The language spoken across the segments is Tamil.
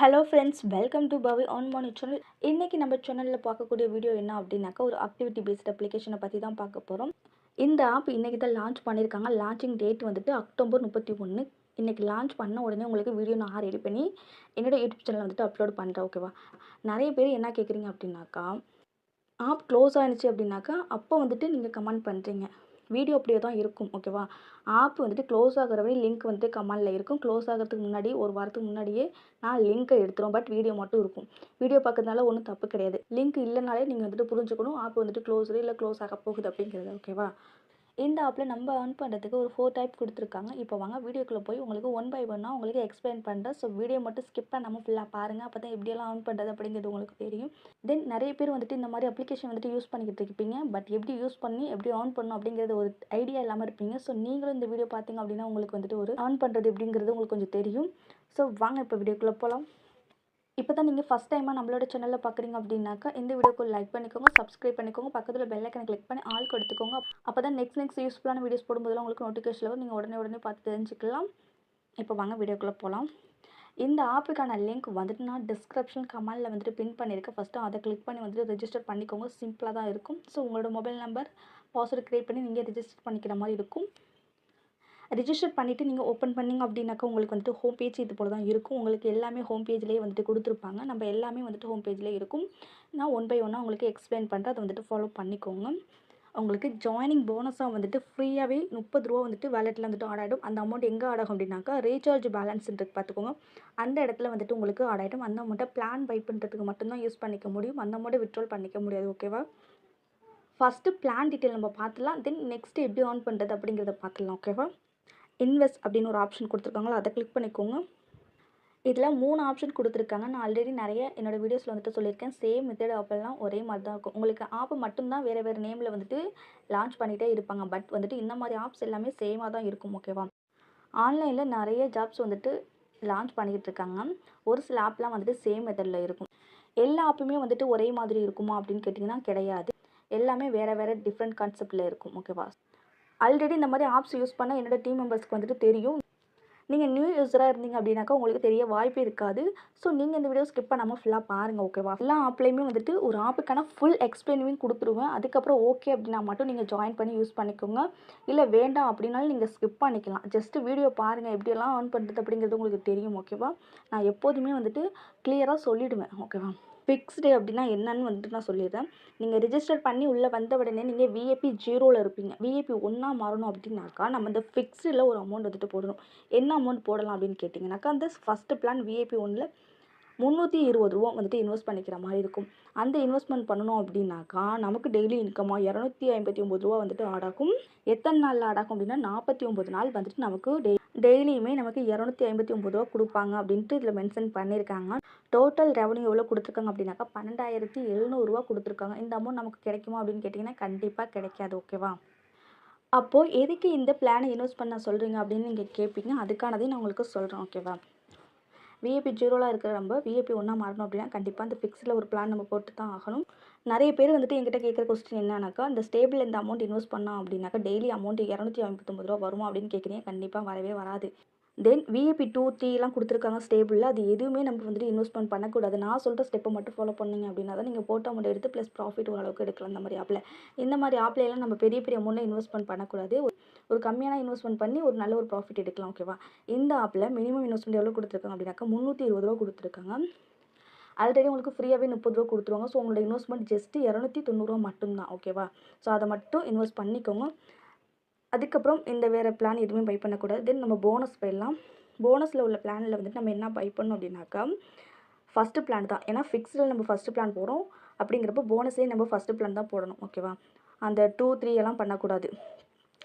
Hello friends, welcome to Pavi on morning channel. இன்றைக்கி நம்ம சேனலில் பார்க்கக்கூடிய வீடியோ என்ன அப்படின்னாக்கா, ஒரு ஆக்டிவிட்டி பேஸ்ட் அப்ளிகேஷனை பற்றி தான் பார்க்க போகிறோம். இந்த ஆப் இன்றைக்கி தான் லான்ச் பண்ணியிருக்காங்க. லான்ச்சிங் டேட் வந்துட்டு அக்டோபர் 31. இன்றைக்கி லான்ச் பண்ண உடனே உங்களுக்கு வீடியோ நான் ரெடி பண்ணி என்னோட யூடியூப் சேனல் வந்துட்டு அப்லோட் பண்ணுறேன். ஓகேவா? நிறைய பேர் என்ன கேட்குறீங்க அப்படின்னாக்கா, ஆப் க்ளோஸ் ஆகிடுச்சு அப்படின்னாக்கா அப்போ வந்துட்டு நீங்கள் கமெண்ட் பண்ணுறீங்க. வீடியோ அப்படியே தான் இருக்கும். ஓகேவா? ஆப் வந்துட்டு க்ளோஸ் ஆகிற வரை லிங்க் வந்துட்டு கமெண்டில் இருக்கும். க்ளோஸ் ஆகிறதுக்கு முன்னாடி ஒரு வாரத்துக்கு முன்னாடியே நான் லிங்க்கை எடுத்துரும். பட் வீடியோ மட்டும் இருக்கும். வீடியோ பார்க்கறதுனால ஒன்றும் தப்பு கிடையாது. லிங்க் இல்லைனாலே நீங்கள் வந்துட்டு புரிஞ்சுக்கணும் ஆப் வந்துட்டு க்ளோஸ் ஆக போகுது அப்படிங்கிறது. ஓகேவா? இந்த ஆப்பில் நம்ம ஏர்ன் பண்ணுறதுக்கு ஒரு 4 டைப் கொடுத்துருக்காங்க. இப்போ வாங்க வீடியோக்குள்ளே போய் உங்களுக்கு ஒன் பை ஒன்னாக உங்களுக்கு எக்ஸ்பிளைன் பண்ணுறேன். ஸோ வீடியோ மட்டும் ஸ்கிப் பண்ணாமல் ஃபுல்லாக பாருங்கள். அப்போ தான் எப்படியெல்லாம் ஏர்ன் பண்ணுறது அப்படிங்கிறது உங்களுக்கு தெரியும். தென் நிறைய பேர் வந்துட்டு இந்த மாதிரி அப்ளிகேஷன் வந்துட்டு யூஸ் பண்ணிக்கிட்டு இருப்பீங்க. பட் எப்படி யூஸ் பண்ணி எப்படி ஏர்ன் பண்ணணும் அப்படிங்கிறது ஒரு ஐடியா இல்லாமல் இருப்பீங்க. ஸோ நீங்களும் இந்த வீடியோ பார்த்தீங்க அப்படின்னா உங்களுக்கு வந்துட்டு ஒரு ஏர்ன் பண்ணுறது எப்படிங்கிறது உங்களுக்கு கொஞ்சம் தெரியும். ஸோ வாங்க இப்போ வீடியோக்குள்ளே போகலாம். இப்போ தான் நீங்கள் ஃபஸ்ட் டைமாக நம்மளோட சேனலில் பார்க்குறீங்க அப்படின்னாக்கா இந்த வீடியோக்கு லைக் பண்ணிக்கோங்க, சப்ஸ்கிரைப் பண்ணிக்கோங்க, பக்கத்தில் பெல் ஐக்கனை கிளிக் பண்ணி ஆல் கொடுத்துக்கோங்க. அப்போ தான் நெக்ஸ்ட் யூஸ்ஃபுல்லான வீடியோஸ் போடும்போதெல்லாம் உங்களுக்கு நோட்டிஃபிகேஷன் வரும். நீங்கள் உடனே பார்த்து தெரிஞ்சுக்கலாம். இப்போ வாங்க வீடியோக்குள்ளே போகலாம். இந்த ஆப்புக்கான லிங்க் வந்துட்டு நான் டிஸ்கிரிப்ஷன் கமெண்டில் வந்துட்டு பின் பண்ணியிருக்கேன். ஃபஸ்ட்டு அதை கிளிக் பண்ணி வந்துட்டு ரெஜிஸ்டர் பண்ணிக்கோங்க. சிம்பிளாக தான் இருக்கும். ஸோ உங்களோட மொபைல் நம்பர் பாஸ்வேர்டு க்ரியேட் பண்ணி நீங்கள் ரெஜிஸ்டர் பண்ணிக்கிற மாதிரி இருக்கும். ரிஜிஸ்டர் பண்ணிவிட்டு நீங்கள் ஓப்பன் பண்ணிங்க அப்படின்னாக்கா உங்களுக்கு வந்துட்டு ஹோம் பேஜ் இது போல் தான் இருக்கும். உங்களுக்கு எல்லாமே ஹோம் பேஜ்லேயே வந்துட்டு கொடுத்துருப்பாங்க. நம்ம எல்லாமே வந்துட்டு ஹோம் பேஜ்லேயே இருக்கும். நான் ஒன் பை ஒன்னாக உங்களுக்கு எக்ஸ்பிளைன் பண்ணுறேன். அதை வந்துட்டு ஃபாலோ பண்ணிக்கோங்க. உங்களுக்கு ஜாயினிங் போனஸாக வந்துட்டு ஃப்ரீயாகவே ரூ. 30 வந்துட்டு வேலெட்டில் வந்துட்டு ஆட் ஆகிடும். அந்த அமௌண்ட் எங்கே ஆட் ஆகும் அப்படின்னாக்கா ரீசார்ஜ் பேலன்ஸ்ன்றது பார்த்துக்கோங்க. அந்த இடத்துல வந்துட்டு உங்களுக்கு ஆட் ஆகிடும். அந்த அமௌண்ட்டை பிளான் பை பண்ணுறதுக்கு மட்டும்தான் யூஸ் பண்ணிக்க முடியும். அந்த அமௌண்ட்டை விட்ரால் பண்ணிக்க முடியாது. ஓகேவா? ஃபஸ்ட்டு பிளான் டீட்டெயில் நம்ம பார்த்துலாம். தென் நெக்ஸ்ட்டு எப்படி ஆன் பண்ணுறது அப்படிங்கிறத பார்த்துலாம். ஓகேவா? இன்வெஸ்ட் அப்படின்னு ஒரு ஆப்ஷன் கொடுத்துருக்காங்களா, அதை கிளிக் பண்ணிக்கோங்க. இதில் 3 ஆப்ஷன் கொடுத்துருக்காங்க. நான் ஆல்ரெடி நிறைய என்னோடய வீடியோஸில் வந்துட்டு சொல்லியிருக்கேன். சேம் மெத்தட் ஆப்பெல்லாம் ஒரே மாதிரி தான் இருக்கும். உங்களுக்கு ஆப் மட்டும்தான் வேறு நேமில் வந்துட்டு லான்ச் பண்ணிகிட்டே இருப்பாங்க. பட் வந்துட்டு இந்த மாதிரி ஆப்ஸ் எல்லாமே சேமாக தான் இருக்கும். ஓகேவா? ஆன்லைனில் நிறைய ஜாப்ஸ் வந்துட்டு லான்ச் பண்ணிக்கிட்டு இருக்காங்க. ஒரு சில ஆப்லாம் வந்துட்டு சேம் மெத்தடில் இருக்கும். எல்லா ஆப்புமே வந்துட்டு ஒரே மாதிரி இருக்குமா அப்படின்னு கேட்டிங்கன்னா கிடையாது. எல்லாமே வேறு டிஃப்ரெண்ட் கான்செப்டில் இருக்கும். ஓகேவா? ஆல்ரெடி இந்த மாதிரி ஆப்ஸ் யூஸ் பண்ண என்னோட டீம் மெம்பர்ஸ்க்கு வந்துட்டு தெரியும். நீங்கள் நியூ யூஸராக இருந்தீங்க அப்படின்னாக்கா உங்களுக்கு தெரிய வாய்ப்பு இருக்காது. ஸோ நீங்கள் இந்த வீடியோ ஸ்கிப் பண்ணாமல் ஃபுல்லாக பாருங்கள். ஓகேவா? எல்லா ஆப்லேயுமே வந்துட்டு ஒரு ஆப்புக்கான ஃபுல் எக்ஸ்பிளைனிங் கொடுத்துருவேன். அதுக்கப்புறம் ஓகே அப்படின்னா மட்டும் நீங்கள் ஜாயின் பண்ணி யூஸ் பண்ணிக்கோங்க. இல்லை வேண்டாம் அப்படின்னாலும் நீங்கள் ஸ்கிப் பண்ணிக்கலாம். ஜஸ்ட்டு வீடியோ பாருங்கள், எப்படியெல்லாம் ஆன் பண்ணுறது அப்படிங்கிறது உங்களுக்கு தெரியும். ஓகேவா? நான் எப்போதுமே வந்துட்டு கிளியராக சொல்லிவிடுவேன். ஓகேவா? ஃபிக்ஸ்டு அப்படின்னா என்னன்னு வந்துட்டு நான் சொல்லிடுறேன். நீங்கள் ரிஜிஸ்டர் பண்ணி உள்ளே வந்த உடனே நீங்கள் விஐபி 0ல் இருப்பீங்க. விஐபி 1 மாறணும் அப்படின்னாக்கா நம்ம இந்த ஃபிக்ஸ்டில் ஒரு அமௌண்ட் வந்துட்டு போடணும். என்ன அமௌண்ட் போடலாம் அப்படின்னு கேட்டிங்கனாக்கா, அந்த ஃபஸ்ட்டு பிளான் விஐபி 1ல் ரூ. 320 வந்துட்டு இன்வெஸ்ட் பண்ணிக்கிற மாதிரி இருக்கும். அந்த இன்வெஸ்ட்மெண்ட் பண்ணணும் அப்படின்னாக்கா நமக்கு டெய்லி இன்கமாக ரூ. 259 வந்துட்டு ஆட் ஆகும். எத்தனை நாளில் ஆட் ஆகும் அப்படின்னா 49 நாள் வந்துட்டு நமக்கு டெய்லியுமே நமக்கு ரூ. 259 கொடுப்பாங்க அப்படின்ட்டு இதில் மென்ஷன் பண்ணியிருக்காங்க. டோட்டல் ரெவன்யூ எவ்வளோ கொடுத்துருக்காங்க அப்படின்னாக்கா ரூ. 12,700 கொடுத்துருக்காங்க. இந்த அமௌண்ட் நமக்கு கிடைக்குமா அப்படின்னு கேட்டிங்கன்னா கண்டிப்பாக கிடைக்காது. ஓகேவா? அப்போது எதுக்கு இந்த பிளானை இன்வெஸ்ட் பண்ண சொல்கிறீங்க அப்படின்னு நீங்கள் கேட்பீங்க. அதுக்கானதையும் நான் உங்களுக்கு சொல்கிறேன். ஓகேவா? விஐபி 0லாம் இருக்கிற நம்ம விஐபி 1 மாறணும் அப்படின்னா கண்டிப்பாக அந்த ஃபிக்ஸில் ஒரு பிளான் நம்ம போட்டு தான் ஆகணும். நிறைய பேர் வந்துட்டு என்கிட்ட கேட்குற கொஸ்டின் என்னன்னாக்கா, இந்த ஸ்டேபிள் இந்த அமௌண்ட் இன்வெஸ்ட் பண்ணோம் அப்படின்னாக்கா டெய்லி அமௌண்ட் ரூ. 259 வருமா அப்படின்னு கேட்குறீங்க. கண்டிப்பாக வரவே வராது. தென் விஐபி 2, 3லாம் கொடுத்துருக்காங்க ஸ்டேபிளில். அது எதுவுமே நம்ம வந்துட்டு இன்வெஸ்ட்மெண்ட் பண்ணக்கூடாது. நான் சொல்கிற ஸ்டெப்பை மட்டும் ஃபாலோ பண்ணிங்க அப்படின்னா தான் நீங்கள் போட்ட அமௌண்ட் எடுத்து ப்ளஸ் ப்ராஃபிட் ஓரளவுக்கு எடுக்கலாம். இந்த மாதிரி ஆப்பில் ஆப்லையெல்லாம் நம்ம பெரிய அமௌண்ட்டில் இன்வெஸ்ட்மெண்ட் பண்ணக்கூடாது. ஒரு கம்மியான இன்வெஸ்ட்மெண்ட் பண்ணி ஒரு நல்ல ஒரு ப்ராஃபிட் எடுக்கலாம். ஓகேவா? இந்த ஆப்பில் மினிமம் இன்வெஸ்ட்மெண்ட் எவ்வளோ கொடுத்துருக்காங்க அப்படின்னாக்கா ரூ. 320 கொடுத்துருக்காங்க. ஆல்ரெடி உங்களுக்கு ஃப்ரீயாகவே ரூ. 30 கொடுத்துருவாங்க. ஸோ உங்களோட இன்வெஸ்ட்மெண்ட் ஜஸ்ட்டு ரூ. 290 மட்டும்தான். ஓகேவா? ஸோ அதை மட்டும் இன்வெஸ்ட் பண்ணிக்கோங்க. அதுக்கப்புறம் இந்த வேறு பிளான் எதுவுமே பை பண்ணக்கூடாது. தென் நம்ம போனஸ் போயிடலாம். போனஸில் உள்ள பிளானில் வந்துட்டு நம்ம என்ன பை பண்ணணும் அப்படின்னாக்கா ஃபஸ்ட்டு பிளான் தான். ஏன்னா ஃபிக்ஸ்டில் நம்ம ஃபஸ்ட்டு பிளான் போகிறோம் அப்படிங்கிறப்போ போனஸே நம்ம ஃபஸ்ட்டு பிளான் தான் போடணும். ஓகேவா? அந்த 2, 3 எல்லாம் பண்ணக்கூடாது.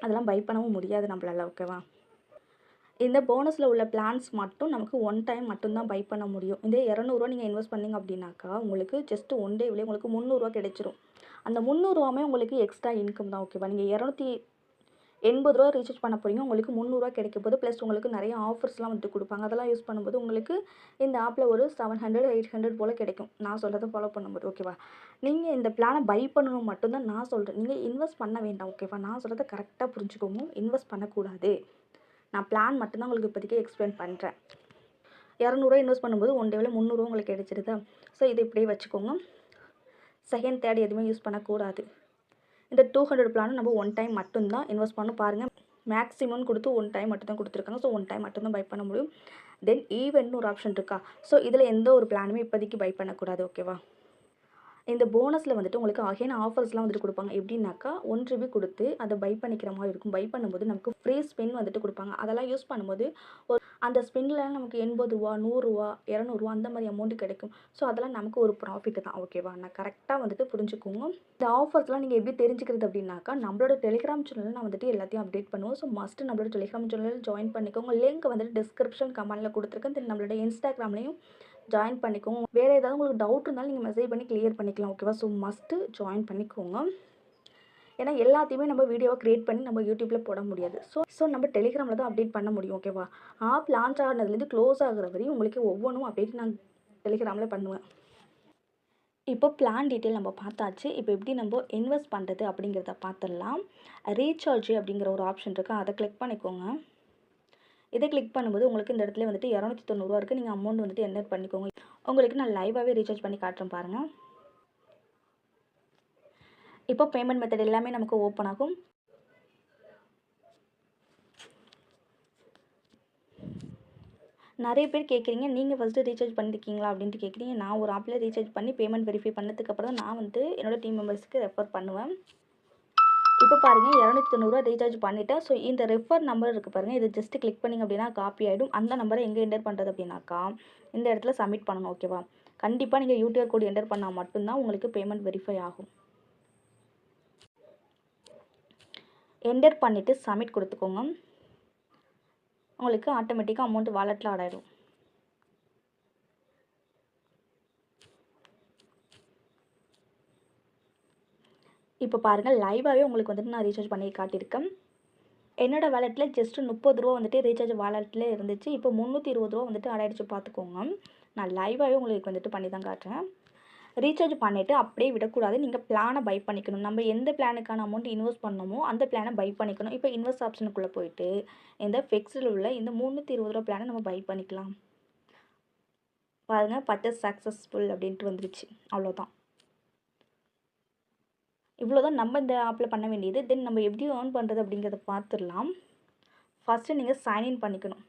அதெல்லாம் பை பண்ணவும் முடியாது நம்மளால. ஓகேவா? இந்த போனஸில் உள்ள பிளான்ஸ் மட்டும் நமக்கு ஒன் டைம் மட்டும்தான் பை பண்ண முடியும். இந்த ரூ. 200 நீங்கள் இன்வெஸ்ட் பண்ணிங்க அப்படின்னாக்கா உங்களுக்கு ஜஸ்ட் ஒன் டேவிலே உங்களுக்கு ரூ. 300 கிடைச்சிரும். அந்த ரூ. 300 உங்களுக்கு எக்ஸ்ட்ரா இன்கம் தான். ஓகேவா? நீங்கள் ரூ. 280 ரீசார்ஜ் பண்ண போகிறீங்க. உங்களுக்கு ரூ. 300 கிடைக்க போது. ப்ளஸ் உங்களுக்கு நிறைய ஆஃபர்ஸ்லாம் வந்துட்டு கொடுப்பாங்க. அதெல்லாம் யூஸ் பண்ணும்போது உங்களுக்கு இந்த ஆப்பில் ஒரு 700, 800 போல் கிடைக்கும். நான் சொல்கிறத ஃபாலோ பண்ணும்போது. ஓகேவா? நீங்கள் இந்த பிளானை பை பண்ணணும் மட்டும்தான் நான் சொல்கிறேன். நீங்கள் இன்வெஸ்ட் பண்ண வேண்டாம். ஓகேவா? நான் சொல்கிறத கரெக்டாக புரிஞ்சுக்கோங்க. இன்வெஸ்ட் பண்ணக்கூடாது. நான் பிளான் மட்டும்தான் உங்களுக்கு இப்போதைக்கு எக்ஸ்பிளைன் பண்ணுறேன். 200 இன்வெஸ்ட் பண்ணும்போது ஒன் டேவில் 300 உங்களுக்கு கிடைச்சிருதா. ஸோ இதை இப்படியே வச்சுக்கோங்க. செகண்ட் தேர்ட் எதுவுமே யூஸ் பண்ணக்கூடாது. இந்த 200 பிளானும் நம்ம ஒன் டைம் மட்டும்தான் இன்வெஸ்ட் பண்ண பாருங்கள். மேக்ஸிமம் கொடுத்து ஒன் டைம் மட்டும் தான் கொடுத்துருக்காங்க. ஸோ ஒன் டைம் மட்டும்தான் பை பண்ண முடியும். தென் ஈவென்ட்னு ஒரு ஆப்ஷன் இருக்கா. ஸோ இதில் எந்த ஒரு பிளானுமே இப்போதைக்கு பை பண்ணக்கூடாது. ஓகேவா. இந்த போனஸில் வந்துட்டு உங்களுக்கு அகைன் ஆஃபர்ஸ்லாம் வந்துட்டு கொடுப்பாங்க. எப்படின்னாக்கா ₹1 கொடுத்து அதை பை பண்ணிக்கிற மாதிரி இருக்கும். பை பண்ணும்போது நமக்கு ஃப்ரீ ஸ்பின் வந்துட்டு கொடுப்பாங்க. அதெல்லாம் யூஸ் பண்ணும்போது அந்த ஸ்பின்னில் நமக்கு ₹80, ₹100, ₹200 அந்த மாதிரி அமௌண்ட் கிடைக்கும். ஸோ அதெல்லாம் நமக்கு ஒரு ப்ராஃபிட் தான். ஓகேவா. நான் கரெக்டாக வந்துட்டு புரிஞ்சுக்கோங்க. இந்த ஆஃபர்ஸ்லாம் நீங்கள் எப்படி தெரிஞ்சுக்கிறது அப்படின்னாக்கா, நம்மளோட டெலிகிராம் சேனலில் நான் வந்துட்டு எல்லாத்தையும் அப்டேட் பண்ணுவோம். ஸோ மஸ்ட்டு நம்மளோட டெலிகிராம் சேனலில் ஜாயின் பண்ணிக்கோங்க. லிங்க் வந்துட்டு டிஸ்கிரிப்ஷன் கமெண்ட்டில் கொடுத்துருக்கேன். தென் நம்மளோட இன்ஸ்டாகிராம்லேயும் ஜாயின் பண்ணிக்கோங்க. வேறு ஏதாவது உங்களுக்கு டவுட் இருந்தாலும் நீங்கள் மெசேஜ் பண்ணி கிளியர் பண்ணிக்கலாம். ஓகேவா. ஸோ மஸ்ட்டு ஜாயின் பண்ணிக்கோங்க. ஏன்னா எல்லாத்தையுமே நம்ம வீடியோவை க்ரியேட் பண்ணி நம்ம யூடியூப்பில் போட முடியாது. ஸோ நம்ம டெலிகிராமில் தான் அப்டேட் பண்ண முடியும். ஓகேவா. ஆப் லான்ச் ஆனதுலேருந்து க்ளோஸ் ஆகிற வரையும் உங்களுக்கு ஒவ்வொன்றும் அப்டேட் நான் டெலிகிராமில் பண்ணுவேன். இப்போ பிளான் டீட்டெயில் நம்ம பார்த்தாச்சு. இப்போ எப்படி நம்ம இன்வெஸ்ட் பண்ணுறது அப்படிங்கிறத பார்த்துடலாம். ரீசார்ஜ் அப்படிங்கிற ஒரு ஆப்ஷன் இருக்குது. அதை கிளிக் பண்ணிக்கோங்க. இதை கிளிக் பண்ணும்போது உங்களுக்கு இந்த இடத்துல வந்துட்டு ₹290 இருக்குது. நீங்கள் அமௌண்ட் வந்துட்டு என்டர் பண்ணிக்கோங்க. உங்களுக்கு நான் லைவாகவே ரீசார்ஜ் பண்ணி காட்டுறேன் பாருங்கள். இப்போ பேமெண்ட் மெத்தட் எல்லாமே நமக்கு ஓப்பன் ஆகும். நிறைய பேர் கேட்குறீங்க, நீங்கள் ஃபஸ்ட்டு ரீசார்ஜ் பண்ணியிருக்கீங்களா அப்படின்ட்டு கேட்குறீங்க. நான் ஒரு ஆப்பில் ரீசார்ஜ் பண்ணி பேமெண்ட் வெரிஃபை பண்ணதுக்கப்புறம் தான் நான் வந்து என்னோடய டீம் மெம்பர்ஸ்க்கு ரெஃபர் பண்ணுவேன். இப்போ பாருங்கள் ₹290 ரீசார்ஜ் பண்ணிவிட்டேன். ஸோ இந்த ரெஃபர் நம்பர் இருக்குது பாருங்கள். இதை ஜஸ்ட்டு கிளிக் பண்ணிங்க அப்படின்னா காப்பி ஆகிடும். அந்த நம்பரை எங்கே என்டர் பண்ணுறது அப்படின்னாக்கா இந்த இடத்துல சப்மிட் பண்ணணும். ஓகேவா. கண்டிப்பாக நீங்கள் யூடிஆர் கோடு என்டர் பண்ணால் மட்டும்தான் உங்களுக்கு பேமெண்ட் வெரிஃபை ஆகும். என்டர் பண்ணிவிட்டு சப்மிட் கொடுத்துக்கோங்க. உங்களுக்கு ஆட்டோமேட்டிக்காக அமௌண்ட் வாலெட்டில் ஆட் ஆகிடும். இப்போ பாருங்கள் லைவாகவே உங்களுக்கு வந்துட்டு நான் ரீசார்ஜ் பண்ணி காட்டியிருக்கேன். என்னோடய வாலெட்டில் ஜஸ்ட்டு ₹30 வந்துட்டு ரீசார்ஜ் வாலெட்டில் இருந்துச்சு. இப்போ ₹320 வந்துட்டு ஆட் ஆகிடுச்சு பார்த்துக்கோங்க. நான் லைவாகவே உங்களுக்கு வந்துட்டு பண்ணி தான் காட்டுறேன். ரீசார்ஜ் பண்ணிவிட்டு அப்படியே விடக்கூடாது. நீங்கள் பிளானை பை பண்ணிக்கணும். நம்ம எந்த பிளானுக்கான அமௌண்ட் இன்வெஸ்ட் பண்ணணுமோ அந்த பிளானை பை பண்ணிக்கணும். இப்போ இன்வெஸ்ட் ஆப்ஷனுக்குள்ளே போயிட்டு இந்த ஃபிக்ஸ்டில் உள்ள இந்த ₹320 பிளானை நம்ம பை பண்ணிக்கலாம். பாருங்கள் பர்ச்சேஸ் சக்ஸஸ்ஃபுல் அப்படின்ட்டு வந்துருச்சு. அவ்வளோதான். இவ்வளோதான் நம்ம இந்த ஆப்பில் பண்ண வேண்டியது. தென் நம்ம எப்படி ஏர்ன் பண்ணுறது அப்படிங்கிறத பார்த்துடலாம். ஃபஸ்ட்டு நீங்கள் சைன்இன் பண்ணிக்கணும்.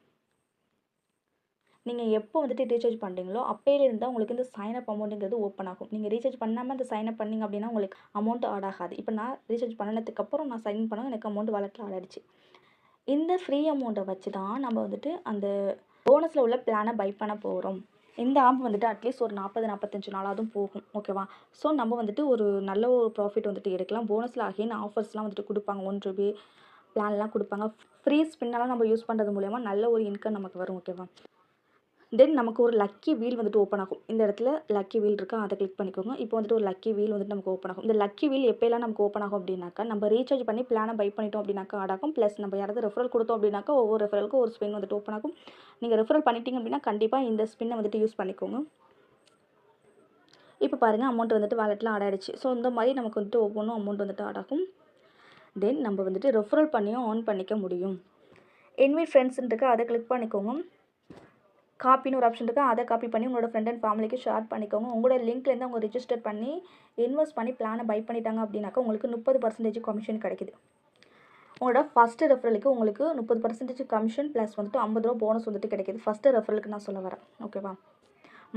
நீங்கள் எப்போ வந்துட்டு ரீசார்ஜ் பண்ணுறீங்களோ அப்போயிலேருந்து தான் உங்களுக்கு இந்த சைனப் அமௌண்ட்டுங்கிறது ஓப்பன் ஆகும். நீங்கள் ரீசார்ஜ் பண்ணாமல் அந்த சைனப் பண்ணிங்க அப்படின்னா உங்களுக்கு அமௌண்ட் ஆட் ஆகாது. இப்போ நான் ரீசார்ஜ் பண்ணதுக்கப்புறம் நான் சைன் பண்ண எனக்கு அமௌண்ட் வாலெட்டில் ஆட் ஆகிடுச்சு. இந்த ஃப்ரீ அமௌண்ட்டை வச்சு தான் நம்ம வந்துட்டு அந்த போனஸில் உள்ள பிளானை பை பண்ண போகிறோம். இந்த ஆப் வந்துட்டு அட்லீஸ்ட் ஒரு 40-45 நாளாவதும் போகும். ஓகேவா. ஸோ நம்ம வந்துட்டு ஒரு நல்ல ஒரு ப்ராஃபிட் வந்துட்டு எடுக்கலாம். போனஸில் அகைன் ஆஃபர்ஸ்லாம் வந்துட்டு கொடுப்பாங்க. ₹1 பிளான்லாம் கொடுப்பாங்க. ஃப்ரீ ஸ்பின்னெல்லாம் நம்ம யூஸ் பண்ணுறது மூலயமா நல்ல ஒரு இன்கம் நமக்கு வரும். ஓகேவா. தென் நமக்கு ஒரு லக்கி வீல் வந்துட்டு ஓப்பன் ஆகும். இந்த இடத்துல லக்கி வீல் இருக்கா, அதை கிளிக் பண்ணிக்கோங்க. இப்போ வந்துட்டு ஒரு லக்கி வீல் வந்துட்டு நமக்கு ஓப்பன் ஆகும். இந்த லக்கி வீல் எப்போலாம் நமக்கு ஓப்பன் ஆகும் அப்படின்னாக்கா நம்ம ரீசார்ஜ் பண்ணி பிளானை பை பண்ணிட்டோம் அப்படின்னாக்கா ஆட் ஆகும். ப்ளஸ் நம்ம யாராவது ரெஃபரல் கொடுத்தோம் அப்படின்னாக்கா ஒவ்வொரு ரெஃபரலுக்கும் ஒரு ஸ்பின் வந்துட்டு ஓப்பன் ஆகும். நீங்கள் ரெஃபரல் பண்ணிட்டீங்க அப்படின்னா கண்டிப்பாக இந்த ஸ்பின்னை வந்துட்டு யூஸ் பண்ணிக்கோங்க. இப்போ பாருங்கள் அமௌண்ட் வந்துட்டு வாலெட்டில் ஆட் ஆகிடுச்சு. ஸோ இந்த மாதிரி நமக்கு வந்துட்டு ஒவ்வொன்றும் அமௌண்ட் வந்துட்டு ஆட் ஆகும். தென் நம்ம வந்துட்டு ரெஃபரல் பண்ணியும் ஆன் பண்ணிக்க முடியும். இன்வைட் ஃப்ரெண்ட்ஸ்ன்னு இருக்குது, அதை கிளிக் பண்ணிக்கோங்க. காப்பின்னு ஒரு ஆப்ஷன் இருக்குது, அதை காப்பி பண்ணி உங்களோட ஃப்ரெண்ட் அண்ட் ஃபேமிலிக்கு ஷேர் பண்ணிக்கோங்க. உங்களோட லிங்க்லேருந்து அவங்க ரிஜிஸ்டர் பண்ணி இன்வெஸ்ட் பண்ணி பிளானை பை பண்ணிட்டாங்க அப்படின்னாக்கா உங்களுக்கு 30% கமிஷன் கிடைக்குது. உங்களோட ஃபஸ்ட்டு ரெஃபரலுக்கு உங்களுக்கு 30% கமிஷன் ப்ளஸ் வந்துட்டு ₹50 போனஸ் வந்துட்டு கிடைக்கிது. ஃபஸ்ட்டு ரெஃபரலுக்கு நான் சொல்ல வரேன். ஓகேவா.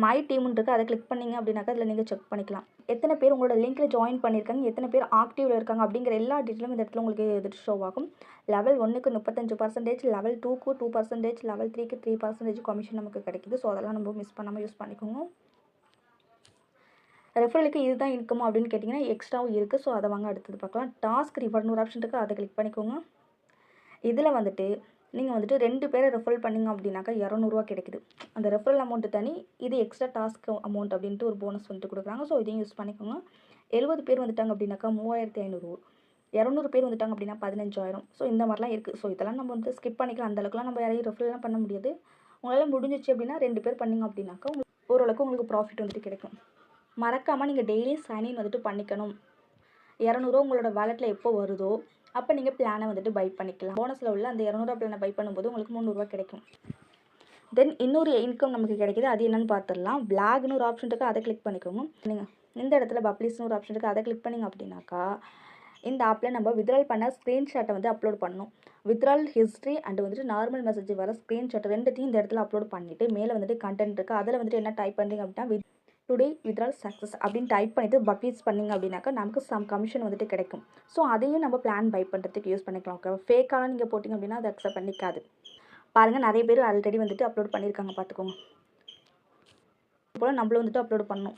மை டீம்னு இருக்குது, அதை கிளிக் பண்ணிங்க அப்படின்னாக்கா அதில் நீங்கள் செக் பண்ணிக்கலாம். எத்தனை பேர் உங்களோட லிங்க்கில் ஜாயின் பண்ணியிருக்காங்க, எத்தனை பேர் ஆக்டிவில் இருக்காங்க அப்படிங்கிற எல்லா டீட்டெயிலும் இந்த இடத்துல உங்களுக்கு எதிர்த்து ஷோ ஆகும். லெவல் 1க்கு 35%, லெவல் 2க்கு 2%, லெவல் 3க்கு 3% கமிஷன் நமக்கு கிடைக்குது. ஸோ அதெல்லாம் நம்ம மிஸ் பண்ணாமல் யூஸ் பண்ணிக்கோங்க. ரெஃபரலுக்கு இதுதான் இன்கம் அப்படின்னு கேட்டிங்கன்னா எக்ஸ்ட்ராவும் இருக்குது. ஸோ அதை வாங்க அடுத்தது பார்க்கலாம். டாஸ்க் ரிவார்ட்னு ஒரு ஆப்ஷன் இருக்குது, அதை கிளிக் பண்ணிக்கோங்க. இதில் வந்துட்டு நீங்கள் வந்துட்டு 2 பேரை ரெஃபரல் பண்ணிங்க அப்படின்னாக்கா ₹200 கிடைக்குது. அந்த ரெஃபரல் அமௌண்ட்டு தனி, இது எக்ஸ்ட்ரா டாஸ்க் அமௌண்ட் அப்படின்ட்டு ஒரு போனஸ் வந்துட்டு கொடுக்குறாங்க. ஸோ இதையும் யூஸ் பண்ணிக்கோங்க. 70 பேர் வந்துட்டாங்க அப்படின்னாக்கா 3500, 200 பேர் வந்துட்டாங்க அப்படின்னா 15,000. ஸோ இந்த மாதிரிலாம் இருக்குது. ஸோ இதெல்லாம் நம்ம வந்து ஸ்கிப் பண்ணிக்கலாம். அந்தளவுக்குலாம் நம்ம யாரையும் ரெஃபரல்லாம் பண்ண முடியாது. உங்களால் முடிஞ்சிச்சு அப்படின்னா 2 பேர் பண்ணிங்க அப்படின்னாக்கா ஓரளவுக்கு உங்களுக்கு ப்ராஃபிட் வந்துட்டு கிடைக்கும். மறக்காமல் நீங்கள் டெய்லியும் சைன்இன் வந்துட்டு பண்ணிக்கணும். ₹200 உங்களோட வாலெட்டில் எப்போ வருதோ அப்போ நீங்கள் பிளானை வந்துட்டு பை பண்ணிக்கலாம். போனஸில் உள்ள அந்த ₹200 பிளானை பை பண்ணும்போது உங்களுக்கு ₹300 கிடைக்கும். தென் இன்னொரு இன்கம் நமக்கு கிடைக்குது. அது என்னன்னு பார்த்துடலாம். பிளாக்னு ஒரு ஆப்ஷன் இருக்குது, அதை கிளிக் பண்ணிக்கோங்க. நீங்கள் இந்த இடத்துல பப்ளிஷ்னு ஒரு ஆப்ஷன் இருக்குது, அதை கிளிக் பண்ணிங்க அப்படின்னாக்கா இந்த ஆப்பில் நம்ம வித்ட்ரால் பண்ண ஸ்க்ரீன்ஷாட்டை வந்து அப்லோட் பண்ணணும். வித்ட்ரால் ஹிஸ்ட்ரி அண்ட் வந்துட்டு நார்மல் மெசேஜ் வர ஸ்க்ரீன்ஷாட் ரெண்டுத்தையும் இந்த இடத்துல அப்லோட் பண்ணிவிட்டு மேலே வந்துட்டு கண்டென்ட் இருக்குது, அதில் வந்துட்டு என்ன டைப் பண்ணுறீங்க அப்படின்னா டுடே வித்ட்ரால் சக்ஸஸ் அப்படின்னு டைப் பண்ணிவிட்டு பப்ளிஷ் பண்ணிங்க அப்படின்னாக்கா நமக்கு சம் கமிஷன் வந்துட்டு கிடைக்கும். ஸோ அதையும் நம்ம பிளான் பை பண்ணுறதுக்கு யூஸ் பண்ணிக்கலாம். ஓகே, ஃபேக்கான நீங்கள் போட்டிங்க அப்படின்னா அதை அக்செப்ட் பண்ணிக்காது. பாருங்கள், நிறைய பேர் ஆல்ரெடி வந்துட்டு அப்லோட் பண்ணியிருக்காங்க, பார்த்துக்கோங்க. போல் நம்மளும் வந்துட்டு அப்லோட் பண்ணணும்.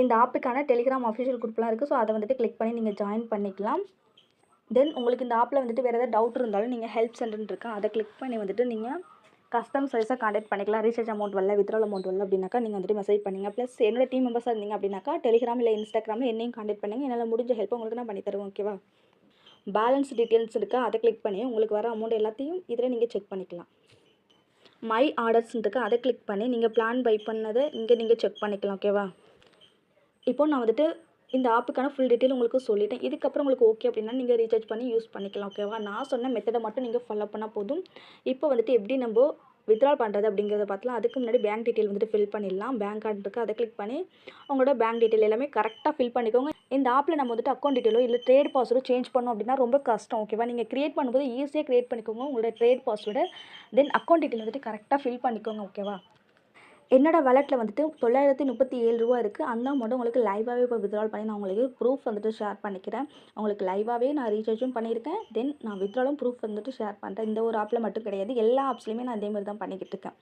இந்த ஆப்புக்கான டெலிகிராம் அஃபிஷியல் குரூப்லாம் இருக்குது. ஸோ அதை வந்துட்டு கிளிக் பண்ணி நீங்கள் ஜாயின் பண்ணிக்கலாம். தென் உங்களுக்கு இந்த ஆப்பில் வந்துட்டு வேறு ஏதாவது டவுட் இருந்தாலும் நீங்கள் ஹெல்ப் சென்டர்னு இருக்கேன், அதை கிளிக் பண்ணி வந்துட்டு நீங்கள் கஸ்டம் சர்வீஸாக கான்டாக்ட் பண்ணிக்கலாம். ரீசார்ஜ் அமௌண்ட் வரல, வித்ட்ரால் அமௌண்ட் வரல அப்படின்னாக்கா நீங்கள் வந்துட்டு மெசேஜ் பண்ணுங்க. ப்ளஸ் என்னோட டீம் மெம்பர்ஸாக இருந்தீங்க அப்படின்னாக்கா டெலிகிராம் இல்லை இன்ஸ்டாகிராமில் என்னையும் கான்டாக்ட் பண்ணுங்கள். என்னால் முடிஞ்ச ஹெல்ப் உங்களுக்கு நான் பண்ணி தருவேன். ஓகேவா? பேலன்ஸ் டீட்டெயில்ஸ் இருக்குது, அதை கிளிக் பண்ணி உங்களுக்கு வர அமௌண்ட் எல்லாத்தையும் இதில் நீங்கள் செக் பண்ணிக்கலாம். மை ஆர்டர்ஸ் இருக்குது, அதை கிளிக் பண்ணி நீங்கள் பிளான் பை பண்ணதை இங்கே நீங்கள் செக் பண்ணிக்கலாம். ஓகேவா? இப்போ நான் வந்துட்டு இந்த ஆப்புக்கான ஃபுல் டீட்டெயில் உங்களுக்கு சொல்லிட்டேன். இதுக்கப்புறம் உங்களுக்கு ஓகே அப்படின்னா நீங்கள் ரீசார்ஜ் பண்ணி யூஸ் பண்ணிக்கலாம். ஓகேவா? நான் சொன்ன மெத்தடை மட்டும் நீங்கள் ஃபாலோ பண்ணால் போதும். இப்போ வந்துட்டு எப்படி நம்ம வித்ட்ரால் பண்ணுறது அப்படிங்கிறத பார்க்கலாம். அதுக்கு முன்னாடி பேங்க் டீட்டெயில் வந்துட்டு ஃபில் பண்ணிடலாம். பேங்க் கார்டு இருக்குது, அதை கிளிக் பண்ணி உங்களோட பேங்க் டீட்டெயில் எல்லாமே கரெக்டாக ஃபில் பண்ணிக்கோங்க. இந்த ஆப்பில் நம்ம வந்துட்டு அக்கௌண்ட் டீட்டெயிலோ இல்லை ட்ரேட் பாஸ்வேர்டோ சேஞ்ச் பண்ணோம் அப்படின்னா ரொம்ப கஷ்டம். ஓகேவா? நீங்கள் க்ரியேட் பண்ணும்போது ஈஸியாக க்ரியேட் பண்ணிக்கோங்க உங்களோட ட்ரேட் பாஸ்வேர்டு. தென் அக்கௌண்ட் டீட்டெயில் வந்துட்டு கரெக்டாக ஃபில் பண்ணிக்கோங்க. ஓகேவா? என்னோட வாலெட்டில் வந்துட்டு ரூ. 937 இருக்குது. அந்த அமௌண்ட்டு உங்களுக்கு லைவாகவே இப்போ வித்ட்ரால் பண்ணி நான் உங்களுக்கு ப்ரூஃப் வந்துட்டு ஷேர் பண்ணிக்கிறேன். உங்களுக்கு லைவாகவே நான் ரீசார்ஜும் பண்ணியிருக்கேன். தென் நான் வித்ட்ராலும் ப்ரூஃப் வந்துட்டு ஷேர் பண்ணுறேன். இந்த ஒரு ஆப்பில் மட்டும் கிடையாது, எல்லா ஆப்ஸ்லையுமே நான் இதேமாதிரி தான் பண்ணிக்கிட்டு இருக்கேன்.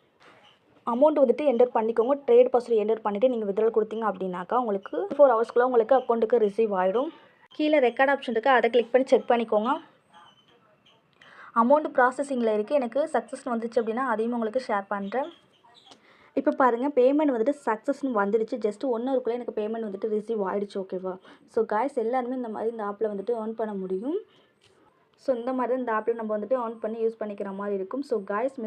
அமௌண்ட் வந்துட்டு என்டர் பண்ணிக்கோங்க. ட்ரேட் பாஸ்வேர்டு என்டர் பண்ணிவிட்டு நீங்கள் வித்ட்ரால் கொடுத்தீங்க அப்படின்னாக்கா உங்களுக்கு 4 ஹவர்ஸ்க்குள்ளே உங்களுக்கு அக்கௌண்ட்டுக்கு ரிசீவ் ஆகிடும். கீழே ரெக்கார்ட் ஆப்ஷன் இருக்குது, அதை கிளிக் பண்ணி செக் பண்ணிக்கோங்க. அமௌண்ட் ப்ராசஸிங்கில் இருக்குது, எனக்கு சக்ஸஸ்னு வந்துச்சு அப்படின்னா அதையும் உங்களுக்கு ஷேர் பண்ணுறேன். இப்போ பாருங்கள், பேமெண்ட் வந்துட்டு சக்ஸஸ்னு வந்துடுச்சு. ஜஸ்ட் 1 ஹவருக்குள்ளே எனக்கு பேமெண்ட் வந்துட்டு ரிசீவ் ஆகிடுச்சு. ஓகேவா? ஸோ காய்ஸ், எல்லாருமே இந்த மாதிரி இந்த ஆப்பில் வந்துட்டு ஏர்ன் பண்ண முடியும். ஸோ இந்த மாதிரி இந்த ஆப்பில் நம்ம வந்துட்டு ஏர்ன் பண்ணி யூஸ் பண்ணிக்கிற மாதிரி இருக்கும். So guys,